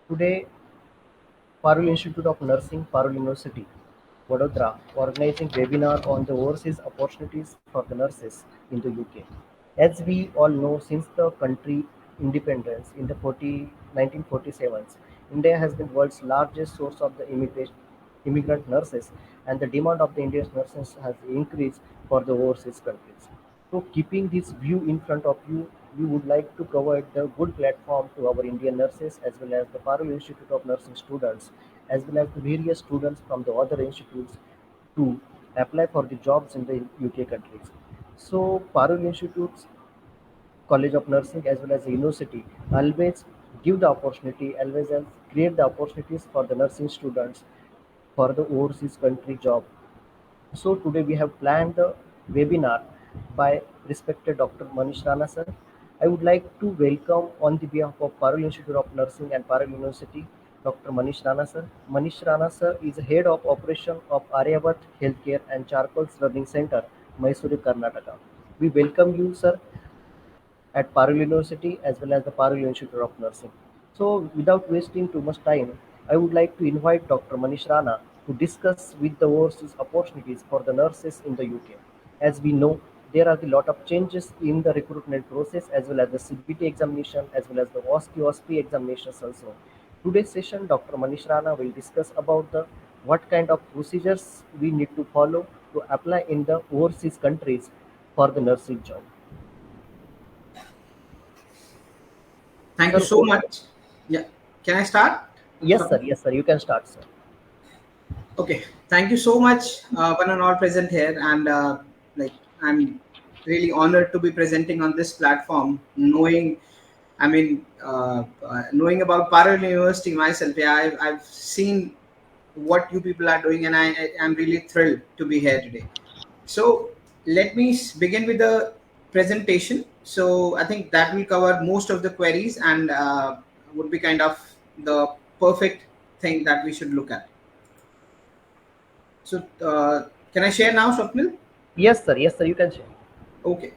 Today, Parul Institute of Nursing, Parul University, Vadodara, organizing webinar on the overseas opportunities for the nurses in the UK. As we all know, since the country independence in the 1947s, India has been world's largest source of the immigrant nurses, and the demand of the Indian nurses has increased for the overseas countries. So, keeping this view in front of you, we would like to provide the good platform to our Indian nurses as well as the Parul Institute of Nursing students, as well as the various students from the other institutes to apply for the jobs in the UK countries. So, Parul Institute's College of Nursing as well as the university always give the opportunity, always and create the opportunities for the nursing students for the overseas country job. So today we have planned the webinar by respected Dr. Manish Rana sir. I would like to welcome on the behalf of Parul Institute of Nursing and Parul University Dr. Manish Rana sir. Manish Rana sir is head of operation of Aryavat Healthcare and Charcoals Learning Center, Mysore, Karnataka. We welcome you sir at Parul University as well as the Parul Institute of Nursing. So, without wasting too much time, I would like to invite Dr. Manish Rana to discuss with the overseas opportunities for the nurses in the UK. As we know, there are a lot of changes in the recruitment process as well as the CBT examination as well as the OSCE examinations also. Today's session, Dr. Manish Rana will discuss about the what kind of procedures we need to follow to apply in the overseas countries for the nursing job. Thank you Sir, so much. Yeah, can I start? yes, sir. Swapnil? Yes, sir. You can start, sir. Okay, thank you so much, one and all present here, and I'm really honored to be presenting on this platform. Knowing about Parallel University myself, yeah, I've seen what you people are doing, and I'm really thrilled to be here today. So let me begin with the presentation. So I think that will cover most of the queries and would be kind of the perfect thing that we should look at. So can I share now, Swapnil? Yes, sir. Yes, sir. You can share. Okay.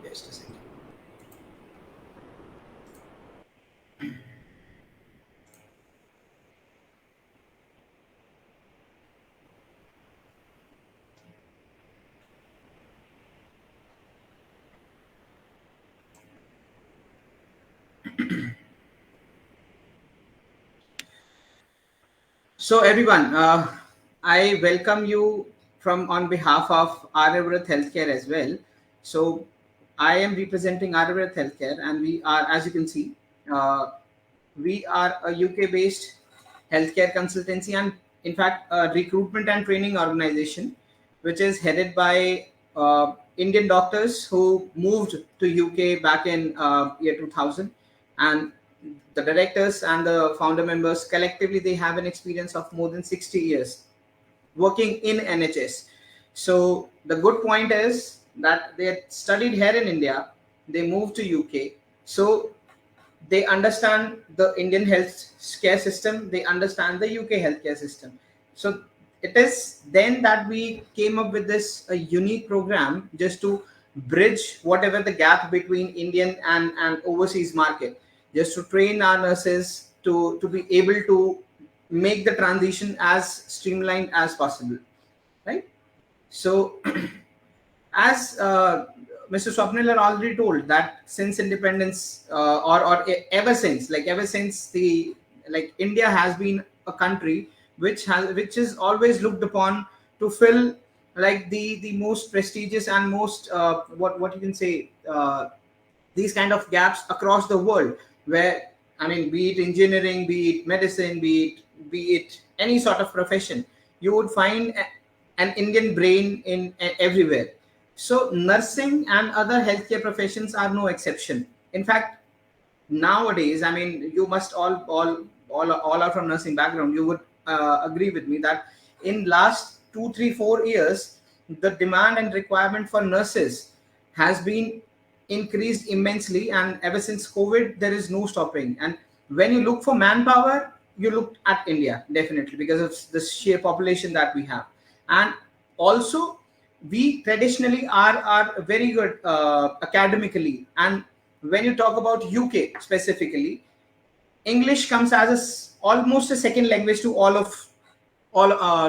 Just a second. So everyone, I welcome you from on behalf of Aryavrat Healthcare as well. So I am representing Aryavrat Healthcare, and we are, as you can see, uh, we are a UK-based healthcare consultancy and, in fact, a recruitment and training organization, which is headed by Indian doctors who moved to UK back in year 2000, and the directors and the founder members collectively they have an experience of more than 60 years working in NHS. So the good point is that they had studied here in India, they moved to UK, so they understand the Indian health care system, they understand the UK healthcare system. So it is then that we came up with this a unique program just to bridge whatever the gap between Indian and overseas market, just to train our nurses to be able to make the transition as streamlined as possible, right? So as Mr. Swapnil had already told that since independence ever since the like India has been a country which is always looked upon to fill like the most prestigious and most what you can say these kind of gaps across the world, where I mean, be it engineering, be it medicine, be it any sort of profession, you would find an Indian brain in everywhere. So nursing and other healthcare professions are no exception. In fact, nowadays, I mean, you must all are from nursing background, you would agree with me that in last 2 3 4 years the demand and requirement for nurses has been increased immensely, and ever since COVID there is no stopping. And when you look for manpower, you look at India definitely because of the sheer population that we have. And also we traditionally are very good academically, and when you talk about UK specifically, English comes as almost a second language to all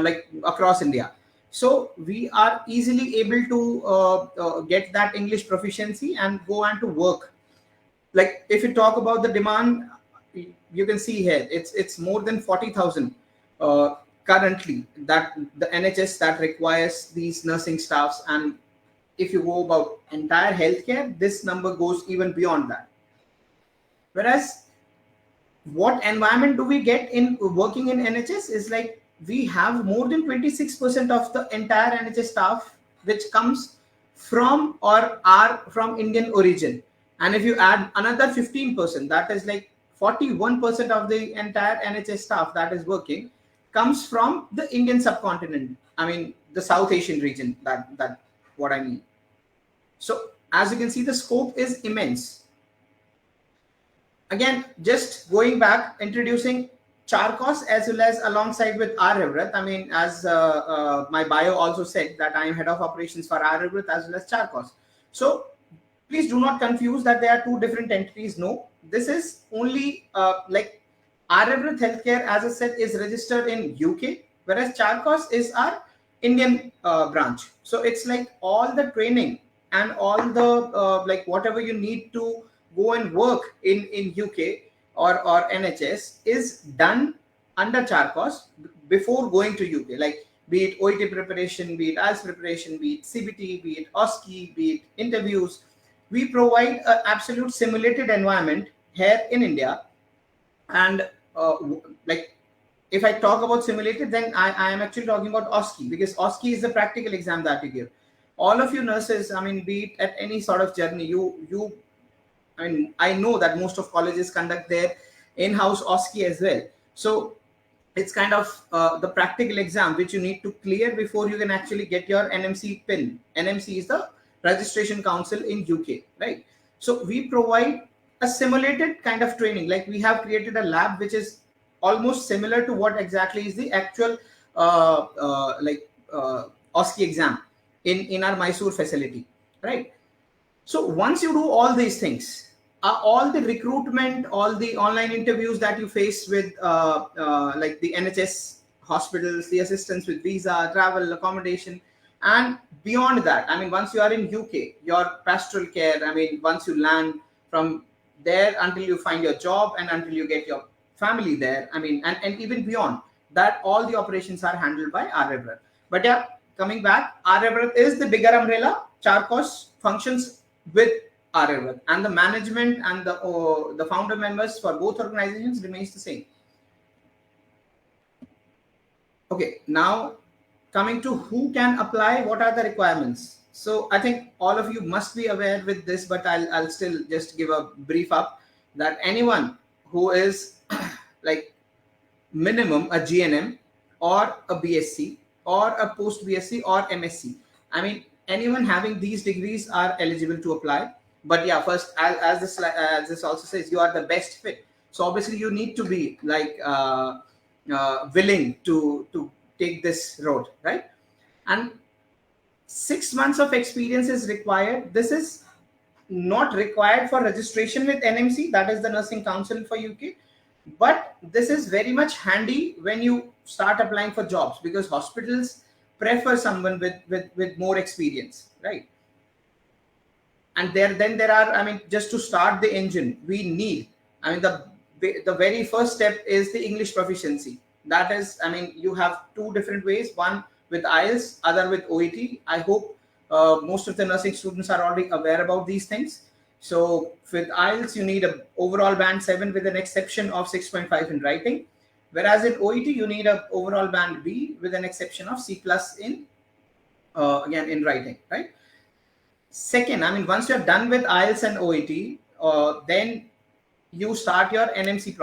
like across India. So we are easily able to get that English proficiency and go on to work. Like if you talk about the demand, you can see here it's more than 40,000 currently that the NHS that requires these nursing staffs, and if you go about entire healthcare, this number goes even beyond that. Whereas what environment do we get in working in NHS is like we have more than 26% of the entire NHS staff which comes from or are from Indian origin. And if you add another 15%, that is like 41% of the entire NHS staff that is working comes from the Indian subcontinent. I mean, the South Asian region, that what I mean. So as you can see, the scope is immense. Again, just going back, introducing Charcos as well as alongside with Aryavrat. I mean, as my bio also said that I am head of operations for Aryavrat as well as Charcos. So please do not confuse that they are two different entities. No, this is only like Aryavrat Healthcare, as I said, is registered in UK, whereas Charcos is our Indian branch. So it's like all the training and all the like whatever you need to go and work in UK or NHS is done under Charcos before going to UK. Like be it OET preparation, be it IELTS preparation, be it CBT, be it OSCE, be it interviews. We provide an absolute simulated environment here in India. And like if I talk about simulated, then I am actually talking about OSCE, because OSCE is the practical exam that you give. All of you nurses, I mean, be it at any sort of journey, you I mean, I know that most of colleges conduct their in-house OSCE as well. So it's kind of the practical exam which you need to clear before you can actually get your NMC pin. NMC is the Registration Council in UK, right? So we provide a simulated kind of training. Like we have created a lab which is almost similar to what exactly is the actual OSCE exam in our Mysore facility, right? So once you do all these things, all the recruitment, all the online interviews that you face with like the NHS hospitals, the assistance with visa, travel, accommodation, and beyond that, I mean, once you are in UK, your pastoral care, I mean, once you land from there until you find your job and until you get your family there, I mean, and even beyond that, all the operations are handled by Aryavrat. But yeah, coming back, Aryavrat is the bigger umbrella. Charcos functions with Aryavrat, and the management and the founder members for both organizations remains the same. Okay, now coming to who can apply, what are the requirements? So I think all of you must be aware with this, but I'll still just give a brief up that anyone who is like minimum a GNM or a BSc or a post BSc or MSc. I mean, anyone having these degrees are eligible to apply. But yeah, first, as this also says, you are the best fit. So obviously, you need to be like willing to take this road, right? And 6 months of experience is required. This is not required for registration with NMC, that is the Nursing Council for UK, but this is very much handy when you start applying for jobs, because hospitals prefer someone with more experience, right? And there are, I mean, just to start the engine, we need, I mean, the very first step is the English proficiency. That is, I mean, you have two different ways, one with IELTS, other with OET. I hope most of the nursing students are already aware about these things. So with IELTS, you need a overall band 7 with an exception of 6.5 in writing, whereas in OET you need a overall band B with an exception of C plus in again in writing, right? Second, I mean, once you're done with IELTS and OET, then you start your NMC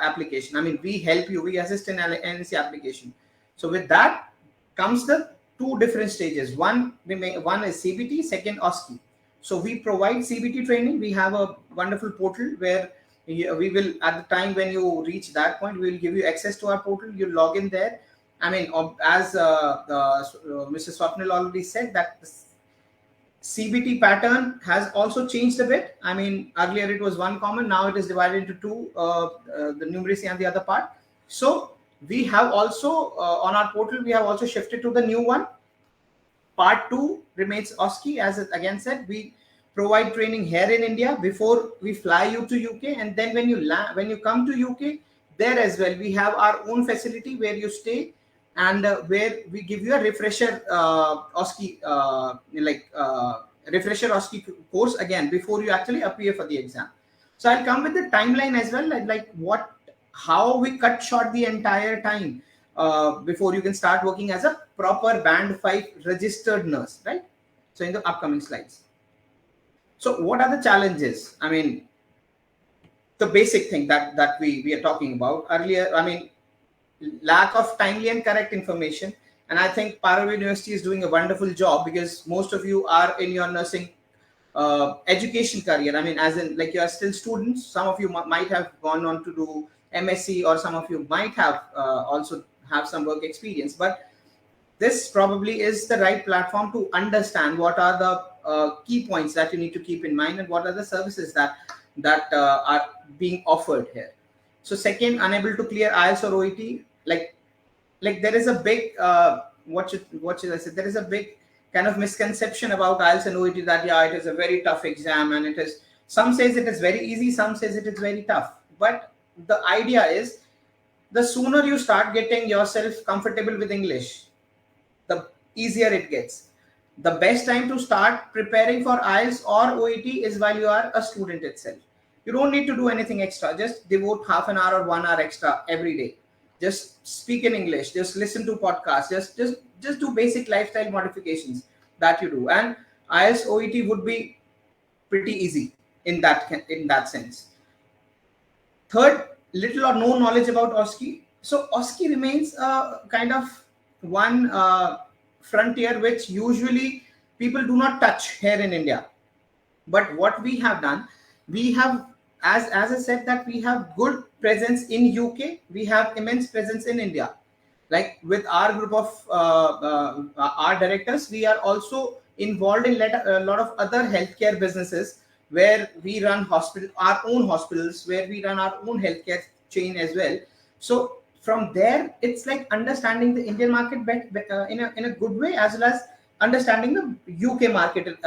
application. I mean, we help you, we assist in NMC application. So with that comes the two different stages. One is CBT, second OSCE. So we provide CBT training. We have a wonderful portal where we will, at the time when you reach that point, we will give you access to our portal. You log in there, I mean, as Mr. Swapnil already said, that the CBT pattern has also changed a bit. I mean, earlier it was one common, now it is divided into two, the numeracy and the other part. So we have also, on our portal, we have also shifted to the new one. Part 2 remains OSCE. As it again said, we provide training here in India before we fly you to UK, and then when you come to UK, there as well we have our own facility where you stay, and where we give you a refresher OSCE, refresher OSCE course again before you actually appear for the exam. So I'll come with the timeline as well, like what, how we cut short the entire time before you can start working as a proper band 5 registered nurse, right? So in the upcoming slides. So what are the challenges? I mean, the basic thing that we are talking about earlier, I mean, lack of timely and correct information. And I think Parav University is doing a wonderful job, because most of you are in your nursing education career. I mean, as in, like, you are still students. Some of you might have gone on to do MSc, or some of you might have also have some work experience. But this probably is the right platform to understand what are the key points that you need to keep in mind, and what are the services that are being offered here. So second, unable to clear IELTS or OET, like there is a big what should I say? There is a big kind of misconception about IELTS and OET, that yeah, it is a very tough exam, and it is, some says it is very easy, some says it is very tough. But the idea is, the sooner you start getting yourself comfortable with English, the easier it gets. The best time to start preparing for IELTS or OET is while you are a student itself. You don't need to do anything extra. Just devote half an hour or 1 hour extra every day. Just speak in English. Just listen to podcasts. Just do basic lifestyle modifications that you do, and IELTS OET would be pretty easy in that sense. Third, little or no knowledge about OSCE. So OSCE remains a kind of one frontier which usually people do not touch here in India. But what we have done, we have, as I said, that we have good presence in UK, we have immense presence in India. Like with our group of our directors, we are also involved in a lot of other healthcare businesses, where we run our own hospitals, where we run our own healthcare chain as well. So from there, it's like understanding the Indian market in a good way, as well as understanding the UK market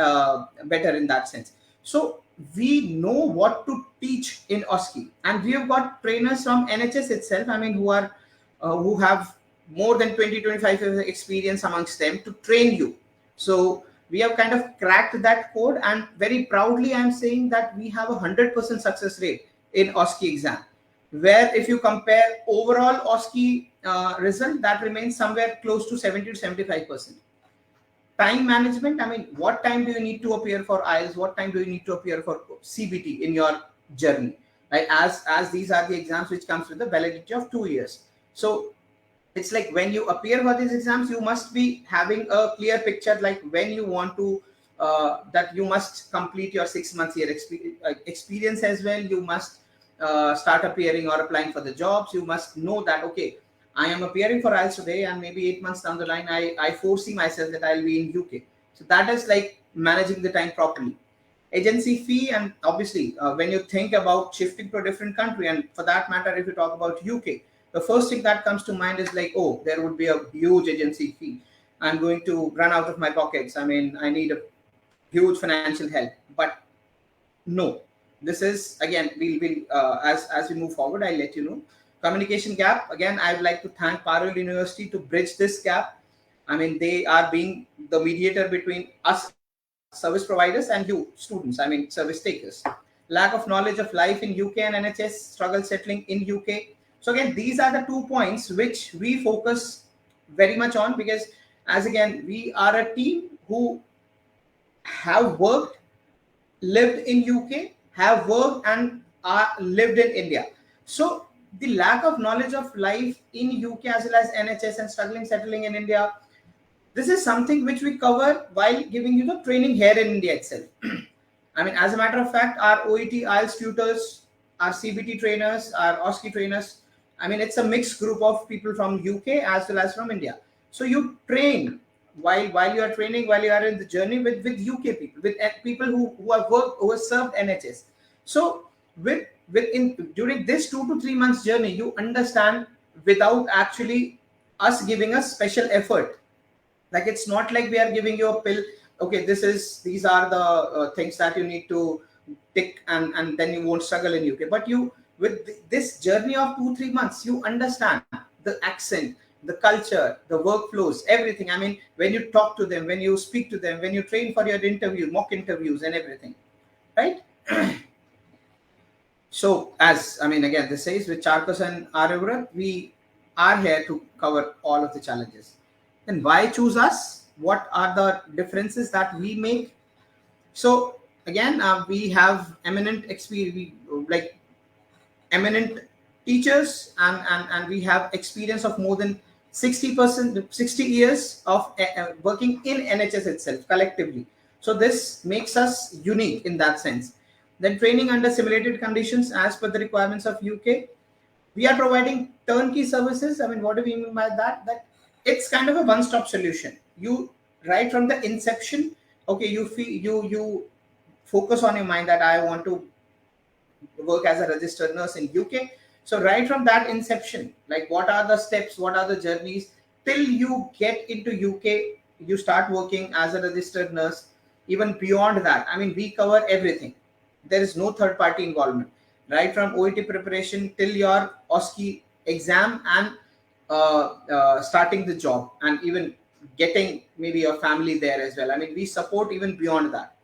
better in that sense. So we know what to teach in OSCE, and we have got trainers from NHS itself. I mean, who have more than 20-25 years experience amongst them to train you. So we have kind of cracked that code, and very proudly I'm saying that we have 100% success rate in OSCE exam, where if you compare overall OSCE result, that remains somewhere close to 70 to 75%. Time management, I mean, what time do you need to appear for IELTS, what time do you need to appear for CBT in your journey, right? As these are the exams which comes with the validity of 2 years. So it's like, when you appear for these exams, you must be having a clear picture, like when you want to that you must complete your 6 months here experience as well. You must start appearing or applying for the jobs. You must know that, okay, I am appearing for IELTS today, and maybe 8 months down the line, I foresee myself that I'll be in UK. So that is like managing the time properly. Agency fee, and obviously when you think about shifting to a different country, and for that matter, if you talk about UK, the first thing that comes to mind is like, oh, there would be a huge agency fee. I'm going to run out of my pockets. I mean, I need a huge financial help. But no, this is, again, we'll as we move forward, I'll let you know. Communication gap, again, I would like to thank Parallel University to bridge this gap. I mean, they are being the mediator between us service providers and you students, I mean service takers. Lack of knowledge of life in UK and NHS, struggle settling in UK. So again, these are the 2 points which we focus very much on, because as again, we are a team who have worked, lived in UK, have worked and are lived in India. So the lack of knowledge of life in UK as well as NHS and struggling settling in India, this is something which we cover while giving you the training here in India itself. I mean, as a matter of fact, our OET IELTS tutors, our CBT trainers, our OSCE trainers, I mean, it's a mixed group of people from UK as well as from India. So you train while you are training, while you are in the journey with UK people, with people who have worked, who have served NHS. So within during this 2 to 3 months journey, you understand without actually us giving a special effort. Like, it's not like we are giving you a pill. Okay, these are the things that you need to tick, and then you won't struggle in UK. But you, with this journey of 2 3 months, you understand the accent, the culture, the workflows, everything. I mean, when you talk to them, when you speak to them, when you train for your interview, mock interviews and everything, right? So, as I mean, again, this says with Charcos and Aryavrat, we are here to cover all of the challenges. Then why choose us? What are the differences that we make? So again, we have eminent experience, like eminent teachers, and we have experience of more than 60 years of working in NHS itself collectively. So this makes us unique in that sense. Then training under simulated conditions as per the requirements of UK. We are providing turnkey services. I mean, what do we mean by that? That it's kind of a one-stop solution. You, right from the inception, okay, you feel, you focus on your mind that I want to work as a registered nurse in UK. So right from that inception, like what are the steps, what are the journeys till you get into UK, you start working as a registered nurse. Even beyond that, I mean, we cover everything. There is no third party involvement, right from OET preparation till your OSCE exam, and starting the job, and even getting maybe your family there as well. I mean, we support even beyond that.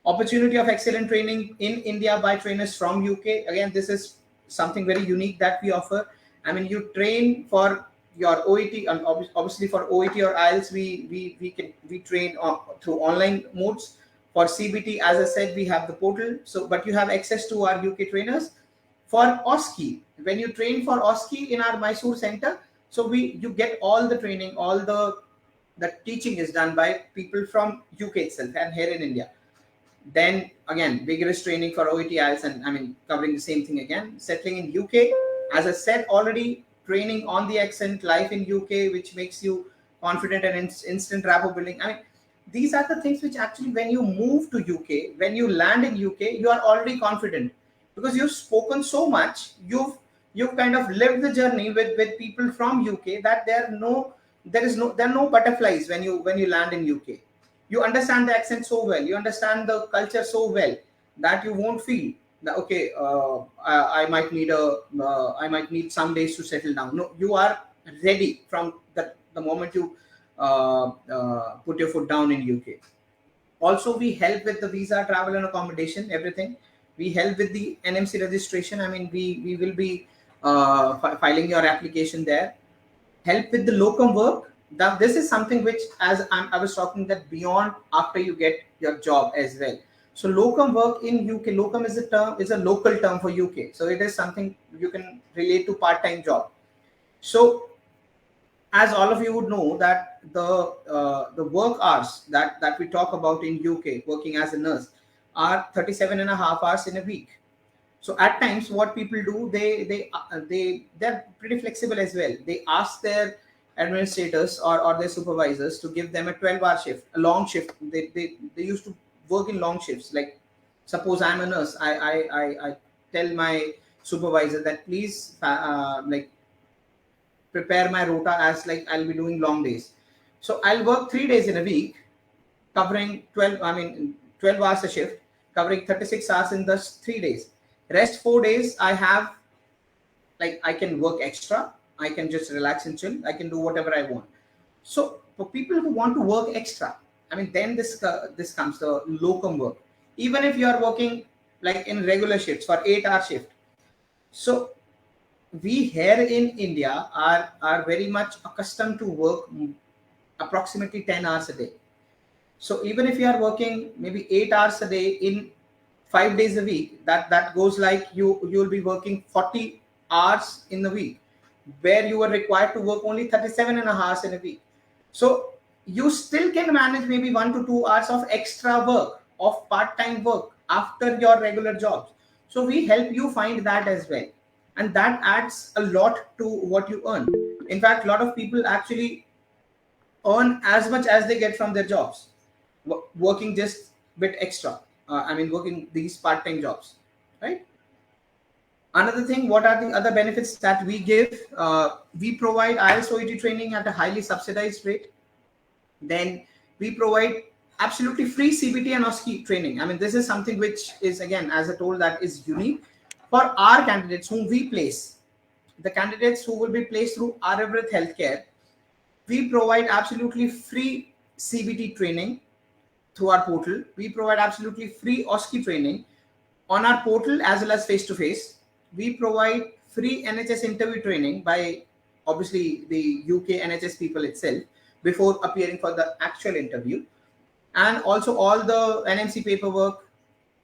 Opportunity of excellent training in India by trainers from UK. Again, this is something very unique that we offer. I mean, you train for your OET, and obviously for OET or IELTS, we train through online modes. For CBT, as I said, we have the portal. So, but you have access to our UK trainers. For OSCE, when you train for OSCE in our Mysore center, so you get all the training, all the teaching is done by people from UK itself and here in India. Then again, vigorous training for OET IELTS, and I mean, covering the same thing again. Settling in UK, as I said already, training on the accent, life in UK, which makes you confident, and instant rapport building. I mean, these are the things which actually, when you move to UK, when you land in UK, you are already confident because you've spoken so much. You've kind of lived the journey with people from UK, that there are no butterflies when you land in UK. You understand the accent so well, you understand the culture so well, that you won't feel that, okay, I might need I might need some days to settle down. No, you are ready from the moment you put your foot down in UK. Also, we help with the visa, travel and accommodation, everything. We help with the NMC registration. I mean, we will be filing your application there. Help with the locum work. That this is something which, as I was talking, that beyond after you get your job as well. So locum work in UK, locum is a local term for UK. So it is something you can relate to part-time job. So as all of you would know, that the work hours that we talk about in UK, working as a nurse, are 37 and a half hours in a week. So at times, what people do, they're pretty flexible as well. They ask their administrators or their supervisors to give them a 12-hour shift, a long shift. They used to work in long shifts. Like, suppose I'm a nurse, I tell my supervisor that, please like, prepare my rota as like I'll be doing long days. So I'll work 3 days in a week, covering 12 hours a shift, covering 36 hours in the 3 days. Rest 4 days I have, like, I can work extra, I can just relax and chill, I can do whatever I want. So for people who want to work extra, I mean, then this comes the locum work. Even if you are working like in regular shifts for 8-hour shift. So we here in India are very much accustomed to work approximately 10 hours a day. So even if you are working maybe 8 hours a day in 5 days a week, that goes like you'll be working 40 hours in the week, where you are required to work only 37 and a half hours in a week. So you still can manage maybe 1 to 2 hours of extra work, of part-time work after your regular jobs. So we help you find that as well. and that adds a lot to what you earn. In fact, a lot of people actually earn as much as they get from their jobs, working just bit extra. Working these part-time jobs, right? Another thing, what are the other benefits that we give? We provide IELTS OET training at a highly subsidized rate. Then we provide absolutely free CBT and OSCE training. I mean, this is something which is, again, as I told, that is unique for our candidates whom we place. The candidates who will be placed through Aryavrat Healthcare, we provide absolutely free CBT training through our portal. We provide absolutely free OSCE training on our portal as well as face to face. We provide free NHS interview training by obviously the UK NHS people itself before appearing for the actual interview, and also all the NMC paperwork,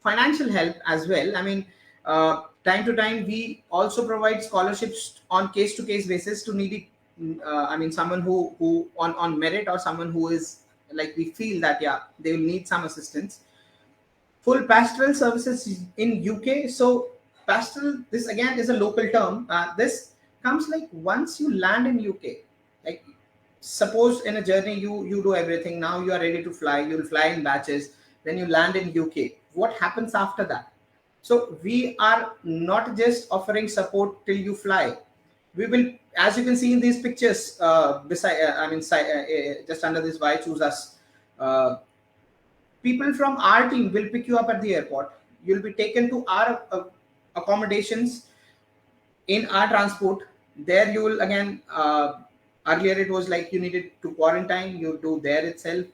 financial help as well. I mean, time to time we also provide scholarships on case to case basis to needy. Someone who on merit, or someone who is like, we feel that yeah, they will need some assistance. Full pastoral services in UK. So pastoral, this again is a local term. This comes like once you land in UK, like suppose in a journey you do everything, now you are ready to fly, you'll fly in batches, then you land in UK. What happens after that? So we are not just offering support till you fly. We will, as you can see in these pictures, beside just under this why choose us, uh, people from our team will pick you up at the airport. You'll be taken to our accommodations in our transport. There you will again, earlier it was like you needed to quarantine, you do there itself.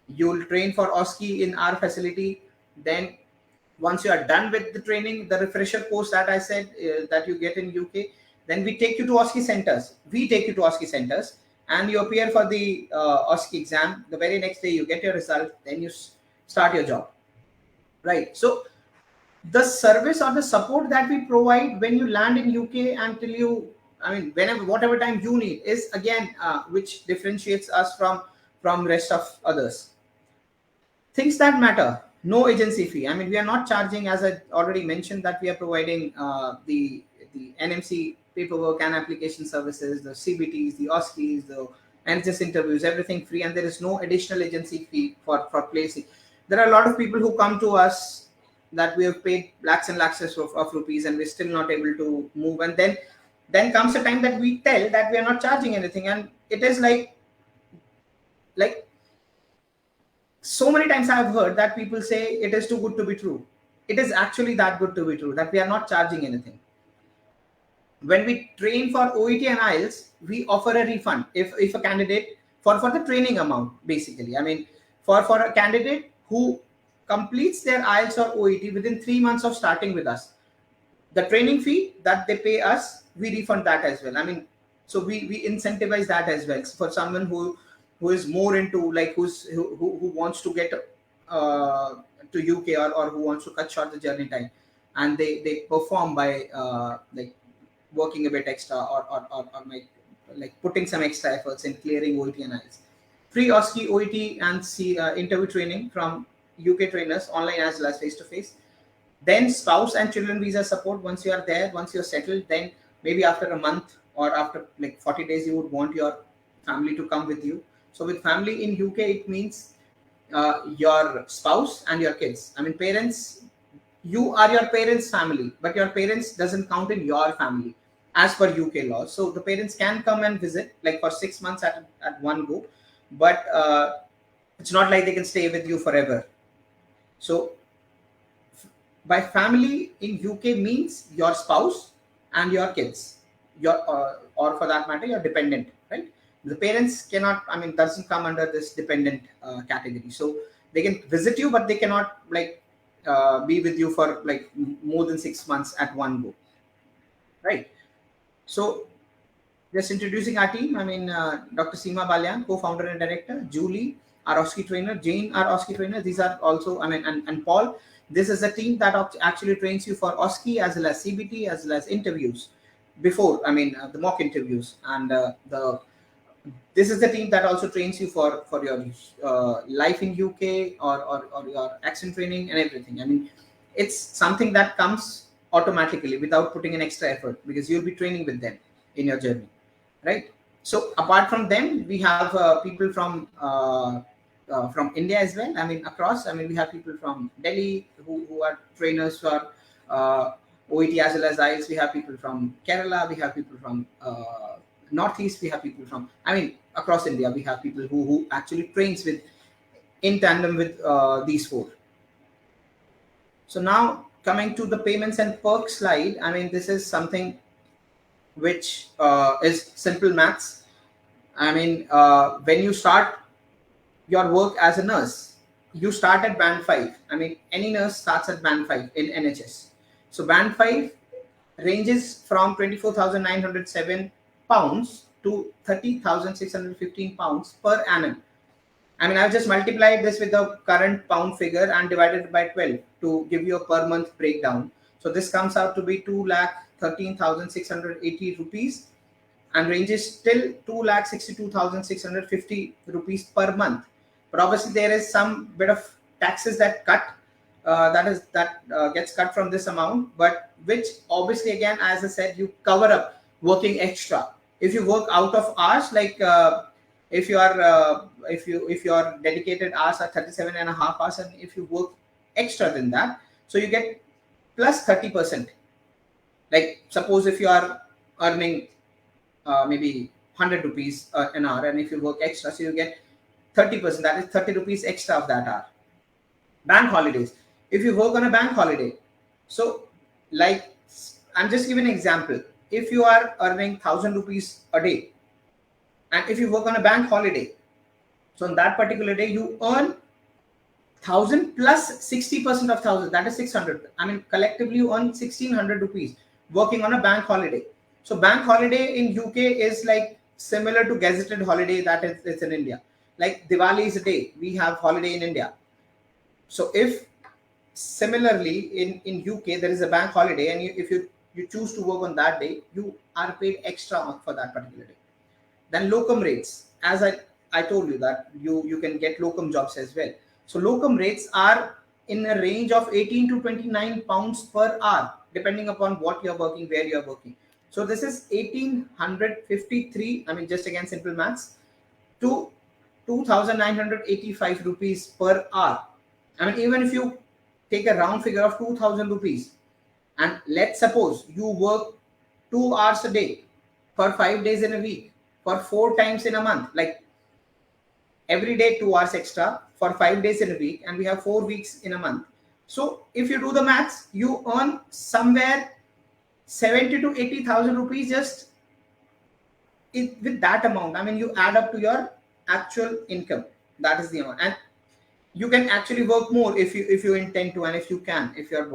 You'll train for OSCE in our facility. Then once you are done with the training, the refresher course that I said, that you get in UK, then we take you to OSCE centers. We take you to OSCE centers, and you appear for the OSCE exam. The very next day you get your result, then you start your job, right? So the service or the support that we provide when you land in UK until you, whenever, whatever time you need, is again, which differentiates us from rest of others. Things that matter: no agency fee. I mean, we are not charging, as I already mentioned, that we are providing the NMC paperwork and application services, the CBTs, the OSCEs, the NHS interviews, everything free, and there is no additional agency fee for placing. There are a lot of people who come to us that we have paid lakhs and lakhs of rupees, and we're still not able to move. And then comes a time that we tell that we are not charging anything, and it is like so many times I have heard that people say it is too good to be true. It is actually that good to be true, that we are not charging anything. When we train for OET and IELTS, we offer a refund if a candidate, for the training amount, basically. I mean, for a candidate who completes their IELTS or OET within 3 months of starting with us, the training fee that they pay us, we refund that as well. I mean, so we incentivize that as well for someone who is more into, like, who wants to get to UK, or who wants to cut short the journey time, and they perform by like working a bit extra, or like putting some extra efforts in clearing OET and IELTS. Free OSCE, OET, and interview training from UK trainers, online as well as face to face. Then spouse and children visa support. Once you are there, once you're settled, then maybe after a month or after like 40 days, you would want your family to come with you. So with family in UK, it means your spouse and your kids. I mean, parents, you are your parents' family, but your parents doesn't count in your family as per UK law. So the parents can come and visit like for 6 months at one go, but it's not like they can stay with you forever. So by family in UK means your spouse and your kids, your or for that matter your dependent, right? The parents cannot, doesn't come under this dependent category. So they can visit you, but they cannot like be with you for like more than 6 months at one go, right? So just introducing our team. Dr. Seema Balyan, co-founder and director; Julie, our OSCE trainer; Jane, our OSCE trainer. These are also, and Paul. This is a team that actually trains you for OSCE as well as CBT as well as interviews before, the mock interviews. And this is the team that also trains you for your life in UK, or your accent training and everything. It's something that comes automatically without putting an extra effort, because you'll be training with them in your journey, right? So apart from them, we have people from India as well. I mean, across. I mean, we have people from Delhi who are trainers for OET as well as IELTS. We have people from Kerala. We have people from Northeast. We have people from, I mean, across India. We have people who actually trains with in tandem with these four. So now coming to the payments and perks slide. I mean, this is something which is simple maths. I mean, when you start your work as a nurse, you start at band 5. I mean, any nurse starts at band 5 in NHS. So band 5 ranges from 24,907 pounds to 30,615 pounds per annum. I mean, I've just multiplied this with the current pound figure and divided it by 12 to give you a per month breakdown. So this comes out to be 2,13,680 rupees and ranges till 2,62,650 rupees per month. But obviously there is some bit of taxes that gets cut from this amount, but which obviously, again, as I said, you cover up working extra. If you work out of hours, like if your dedicated hours are 37 and a half hours, and if you work extra than that, so you get plus 30%. Like suppose if you are earning maybe 100 rupees an hour, and if you work extra, so you get 30%, that is 30 rupees extra of that hour. Bank holidays, if you work on a bank holiday, so like I'm just giving an example. If you are earning 1,000 rupees a day, and if you work on a bank holiday, so on that particular day you earn 1,000 plus 60% of 1,000, that is 600. I mean, collectively you earn 1,600 rupees working on a bank holiday. So bank holiday in UK is like similar to gazetted holiday that is it's in India. Like Diwali is a day, we have holiday in India. So if similarly in UK there is a bank holiday, and if you choose to work on that day, you are paid extra for that particular day. Then locum rates, as I told you that you can get locum jobs as well. So locum rates are in a range of 18 to 29 pounds per hour, depending upon what you're working, where you're working. So this is 1,853, I mean, just again simple maths, to 2,985 rupees per hour. I mean, even if you take a round figure of 2,000 rupees, and let's suppose you work 2 hours a day for 5 days in a week, for 4 times in a month, like every day 2 hours extra for 5 days in a week, and we have 4 weeks in a month. So if you do the maths, you earn somewhere 70 to 80,000 rupees just with that amount. I mean, you add up to your actual income. That is the amount, and you can actually work more if you intend to, and if you can, if you're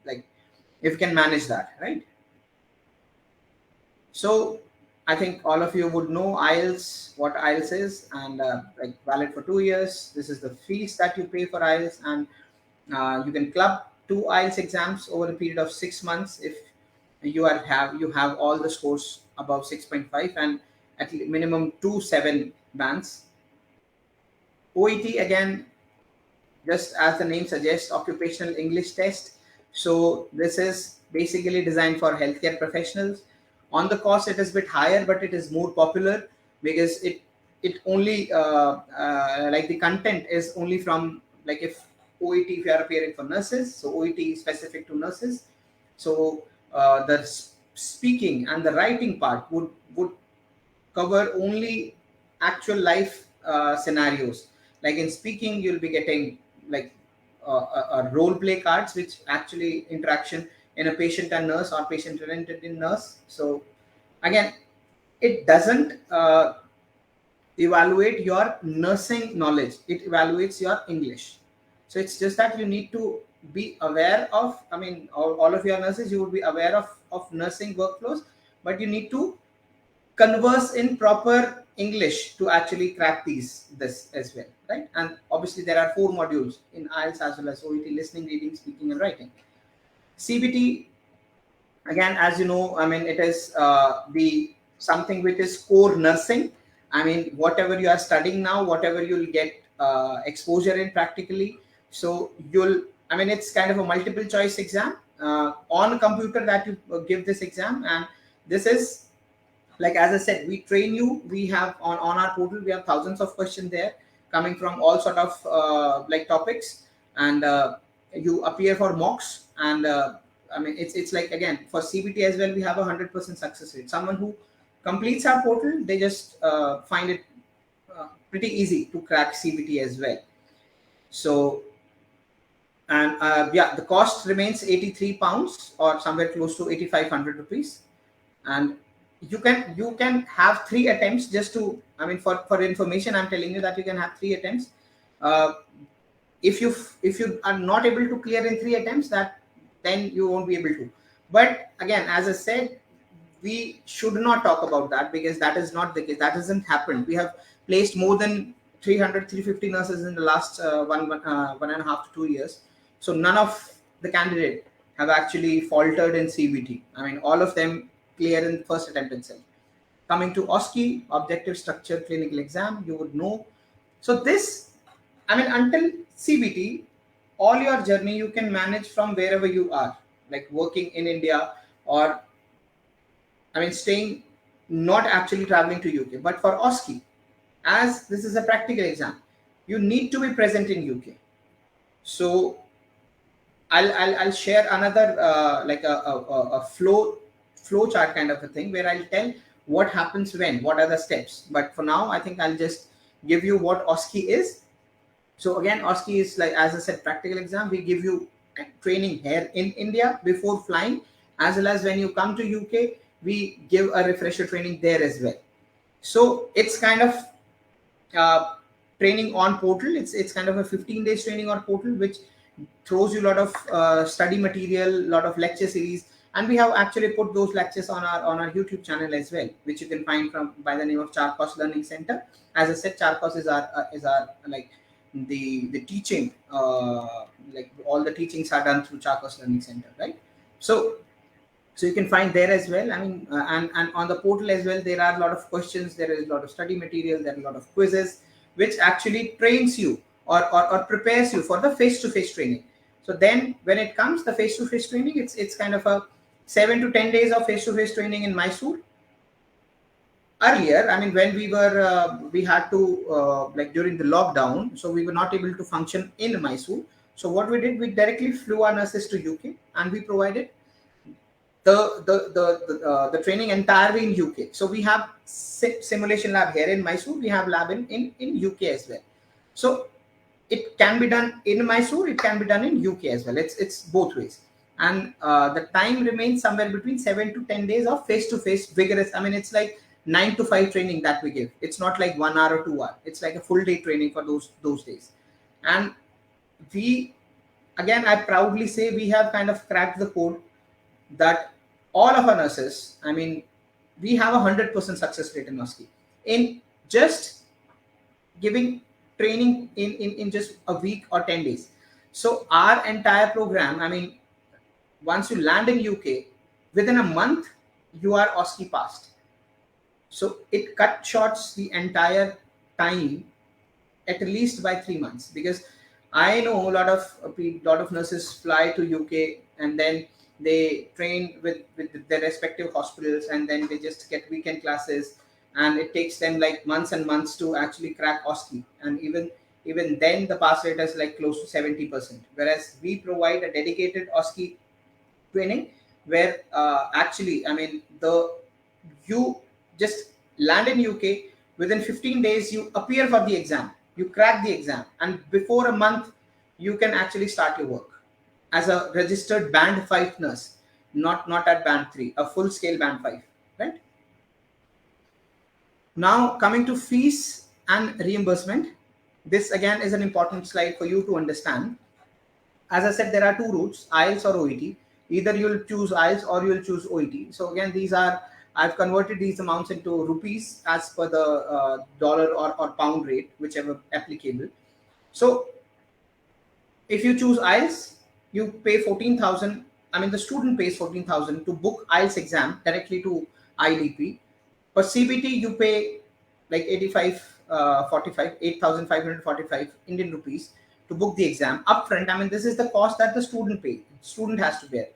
like if you can manage that, right? So I think all of you would know IELTS, what IELTS is, and like valid for 2 years. This is the fees that you pay for IELTS, and you can club 2 IELTS exams over a period of 6 months if you have all the scores above 6.5 and at minimum 2 7 bands. OET, again, just as the name suggests, occupational English test. So this is basically designed for healthcare professionals. On the cost, it is a bit higher, but it is more popular because it only like the content is only from, like, if OET, if you are appearing for nurses, so OET is specific to nurses. So the speaking and the writing part would cover only actual life scenarios. Like in speaking, you'll be getting like a role play cards, which actually interaction in a patient and nurse or patient oriented in nurse. So again, it doesn't evaluate your nursing knowledge, it evaluates your English. So it's just that you need to be aware of, I mean, all of your nurses, you would be aware of nursing workflows, but you need to converse in proper English to actually crack this as well, right? And obviously there are 4 modules in IELTS as well as OET: listening, reading, speaking, and writing. CBT, again, as you know, I mean, it is the something which is core nursing. I mean, whatever you are studying now, whatever you'll get exposure in practically, so you'll, I mean, it's kind of a multiple choice exam on a computer that you give this exam. And this is, like as I said, we train you. We have on our portal, we have thousands of questions there coming from all sort of like topics. And you appear for mocks. And I mean, it's like, again, for CBT as well, we have 100% success rate. Someone who completes our portal, they just find it pretty easy to crack CBT as well. So, and yeah, the cost remains 83 pounds or somewhere close to 8500 rupees. And you can have 3 attempts, just to, I mean, for information, I'm telling you that you can have 3 attempts. uh, if you are not able to clear in 3 attempts, that then you won't be able to. But again, as I said, we should not talk about that, because that is not the case. That hasn't happened. We have placed more than 300 350 nurses in the last 1.5 to 2 years. So none of the candidate have actually faltered in CBT. I mean, all of them clear in the first attempt itself. Coming to OSCE, Objective Structure Clinical Exam, you would know. So this, I mean, until CBT, all your journey you can manage from wherever you are, like working in India, or I mean, staying, not actually traveling to UK. But for OSCE, as this is a practical exam, you need to be present in UK. So I'll share another like a flow chart kind of a thing, where I'll tell what happens when, what are the steps. But for now, I think I'll just give you what OSCE is. So again, OSCE is, like as I said, practical exam. We give you training here in India before flying, as well as when you come to UK, we give a refresher training there as well. So it's kind of uh, training on portal. It's kind of a 15 days training on portal, which throws you a lot of study material, lot of lecture series. And we have actually put those lectures on our YouTube channel as well, which you can find from by the name of Charcos Learning Center. As I said, Charcos is our like the teaching, like all the teachings are done through Charcos Learning Center, right? So you can find there as well. I mean, and on the portal as well, there are a lot of questions, there is a lot of study material, there are a lot of quizzes, which actually trains you, or prepares you for the face-to-face training. So then when it comes the face-to-face training, it's kind of a 7 to 10 days of face-to-face training in Mysore. Earlier, I mean, when we had to like during the lockdown, so we were not able to function in Mysore. So what we did, we directly flew our nurses to UK, and we provided the training entirely in UK. So we have simulation lab here in Mysore, we have lab in UK as well. So it can be done in Mysore, it can be done in UK as well. It's both ways. And the time remains somewhere between 7 to 10 days of face-to-face vigorous. I mean, it's like 9 to 5 training that we give. It's not like 1 hour or 2 hour. It's like a full day training for those days. And we, again, I proudly say, we have kind of cracked the code that all of our nurses, I mean, we have 100% success rate in OSCE in just giving training in just a week or 10 days. So our entire program, I mean, once you land in UK, within a month, you are OSCE passed. So it cut shorts the entire time at least by 3 months, because I know a lot of nurses fly to UK, and then they train with their respective hospitals, and then they just get weekend classes, and it takes them like months and months to actually crack OSCE. And even then, the pass rate is like close to 70%. Whereas we provide a dedicated OSCE training, where actually, I mean, you just land in UK, within 15 days you appear for the exam, you crack the exam, and before a month you can actually start your work as a registered band 5 nurse, not at band 3, a full scale band 5, right? Now coming to fees and reimbursement, this again is an important slide for you to understand. As I said, there are two routes, IELTS or OET. Either you'll choose IELTS or you'll choose OET. So again, I've converted these amounts into rupees as per the dollar or pound rate, whichever applicable. So if you choose IELTS, you pay 14,000. I mean, the student pays 14,000 to book IELTS exam directly to IDP. For CBT, you pay like 8,545 Indian rupees to book the exam upfront, I mean, this is the cost that the student has to bear,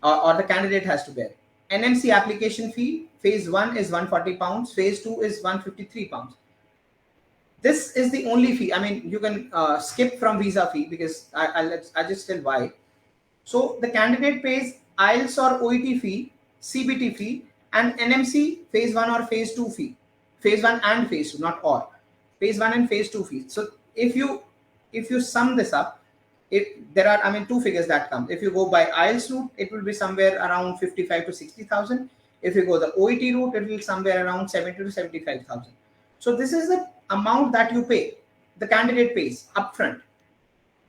or the candidate has to bear. NMC application fee, phase 1 is £140, phase 2 is £153. This is the only fee. I mean, you can skip from visa fee, because I just tell why. So the candidate pays IELTS or OET fee, CBT fee, and NMC phase 1 or phase 2 fee. Phase 1 and phase 2, not or. Phase 1 and phase 2 fees. So if you sum this up, if there are, I mean, two figures that come. If you go by IELTS route, it will be somewhere around 55 to 60,000. If you go the OET route, it will be somewhere around 70 to 75,000. So this is the amount that you pay, the candidate pays upfront.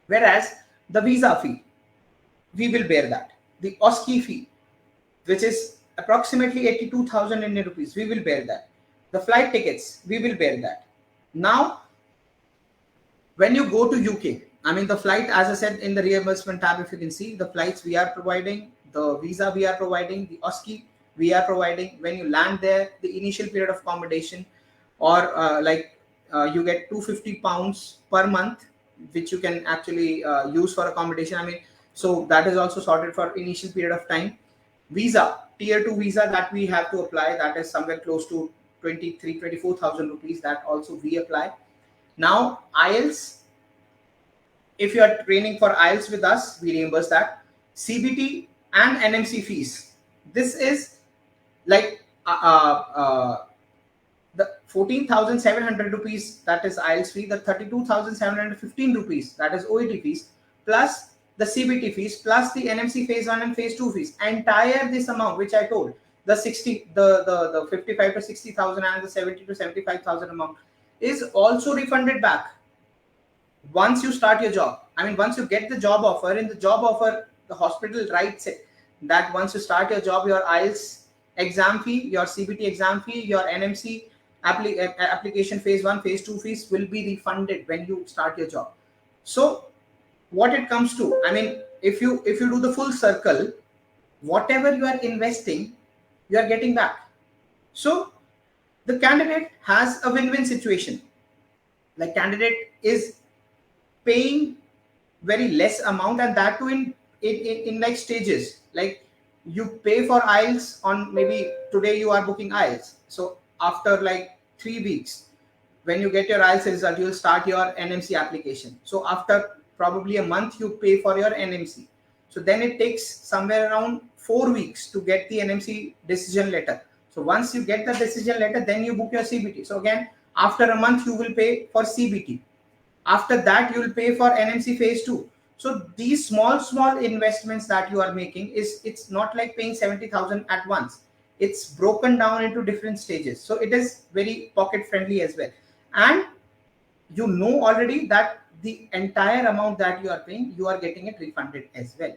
Whereas the visa fee, we will bear that. The OSCE fee, which is approximately 82,000 Indian rupees, we will bear that. The flight tickets, we will bear that. Now, when you go to UK, I mean, the flight, as I said in the reimbursement tab, if you can see, the flights we are providing, the visa we are providing, the OSCE we are providing. When you land there, the initial period of accommodation, or you get £250 per month, which you can actually use for accommodation. I mean, so that is also sorted for initial period of time. Visa, tier 2 visa that we have to apply, that is somewhere close to 24,000 rupees, that also we apply. Now IELTS, if you are training for IELTS with us, we reimburse that. CBT and NMC fees, this is like the 14,700 rupees, that is IELTS fee, the 32,715 rupees, that is OET fees, plus the CBT fees, plus the NMC phase 1 and phase 2 fees. Entire this amount which I told, the 55 to 60,000 and the 70 to 75,000 amount, is also refunded back once you start your job. I mean, once you get the job offer, in the job offer, the hospital writes it that once you start your job, your IELTS exam fee, your CBT exam fee, your NMC application phase 1, phase 2 fees will be refunded when you start your job. So what it comes to, I mean, if you do the full circle, whatever you are investing, you are getting back. So the candidate has a win-win situation. Like, candidate is paying very less amount, and that too in like stages. Like, you pay for IELTS on, maybe today you are booking IELTS, so after like 3 weeks, when you get your IELTS result, you will start your NMC application. So after probably a month, you pay for your NMC. So then it takes somewhere around 4 weeks to get the NMC decision letter. So once you get the decision letter, then you book your CBT. So again, after a month, you will pay for CBT. After that, you will pay for NMC phase 2. So these small investments that you are making, it's not like paying 70,000 at once. It's broken down into different stages. So it is very pocket friendly as well. And you know already that the entire amount that you are paying, you are getting it refunded as well.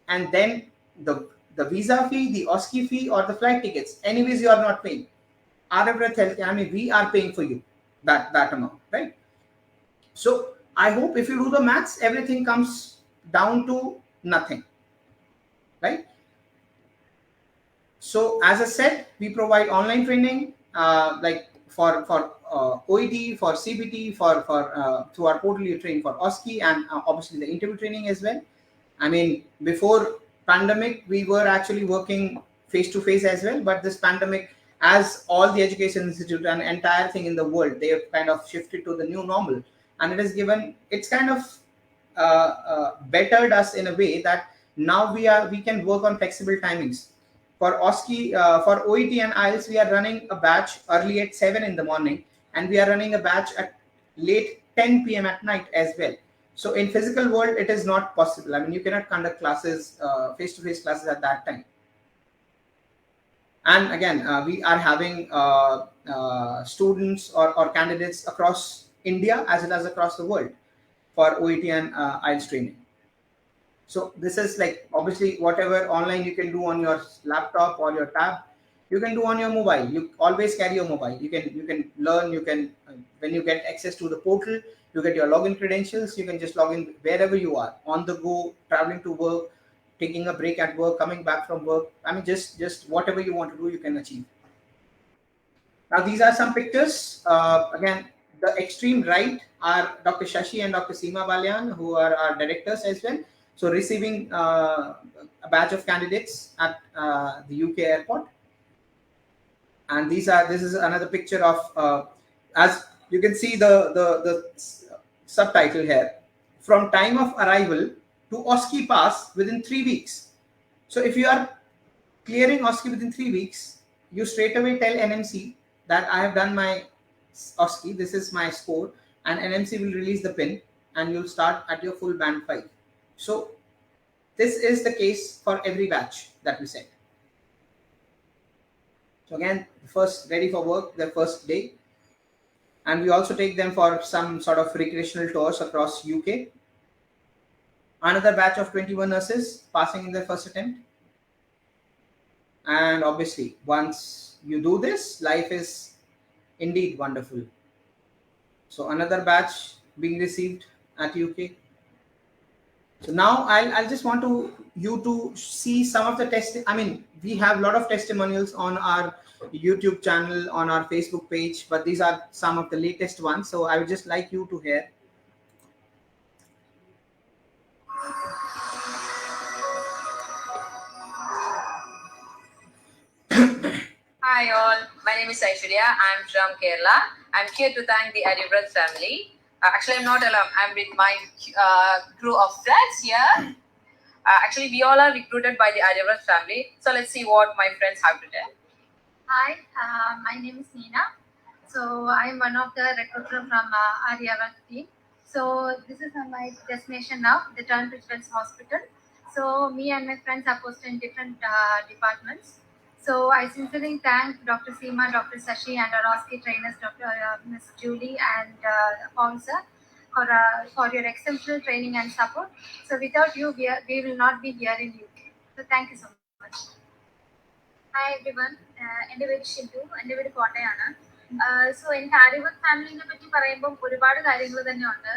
And then the visa fee, the OSCE fee, or the flight tickets, anyways you are not paying. Aryabharat Healthcare, I mean, we are paying for you that amount, right? So I hope if you do the maths, everything comes down to nothing, right? So as I said, we provide online training, like for OET, for CBT, for through our portal you train for OSCE, and obviously the interview training as well. I mean, before pandemic, we were actually working face to face as well, but this pandemic, as all the education institute and entire thing in the world, they have kind of shifted to the new normal, and it has given, it's kind of bettered us in a way that now we can work on flexible timings. For OSCE, for OET and IELTS, we are running a batch early at 7 in the morning, and we are running a batch at late 10 p.m. at night as well. So in physical world, it is not possible. I mean, you cannot conduct classes, face-to-face classes at that time. And again, we are having students or candidates across India as well as across the world for OET and IELTS training. So this is like, obviously, whatever online you can do on your laptop or your tab, you can do on your mobile. You always carry your mobile. You can learn. You can, when you get access to the portal, you get your login credentials. You can just log in wherever you are, on the go, traveling to work, taking a break at work, coming back from work. I mean, just whatever you want to do, you can achieve. Now these are some pictures. Again, the extreme right are Dr. Shashi and Dr. Seema Balyan, who are our directors as well. So receiving a batch of candidates at the UK airport. And this is another picture of as you can see the subtitle here, from time of arrival to OSCE pass within 3 weeks. So if you are clearing OSCE within 3 weeks, you straight away tell NMC that I have done my OSCE, this is my score, and NMC will release the pin and you'll start at your full band 5. So this is the case for every batch that we send. So again, first ready for work, their first day. And we also take them for some sort of recreational tours across UK. Another batch of 21 nurses passing in their first attempt. And obviously, once you do this, life is indeed wonderful. So another batch being received at UK. So now I'll just want you to see some of the we have a lot of testimonials on our YouTube channel, on our Facebook page, but these are some of the latest ones. So I would just like you to hear. Hi all, my name is Aishwarya. I'm from Kerala. I'm here to thank the Arivrat family. Actually, I'm not alone. I'm with my crew of friends here. Actually, we all are recruited by the Arivrat family. So let's see what my friends have to tell. Hi, my name is Neena. So I'm one of the recruiter from Aryavat team. So this is my destination now, the Turn Children's Hospital. So me and my friends are posted in different departments. So I sincerely thank Dr. Seema, Dr. Sashi, and our OSCE trainers, Dr. Ms. Julie and Paul sir, for your exceptional training and support. So without you, we will not be here in UK. So thank you so much. Hi every one, എൻ്റെ പേര് ഷിൻഡു, എൻ്റെ വീട് കോട്ടയാണ്. So എനിക്ക് ആര്യവത് ഫാമിലിനെ പറ്റി പറയുമ്പം ഒരുപാട് കാര്യങ്ങൾ തന്നെ ഉണ്ട്.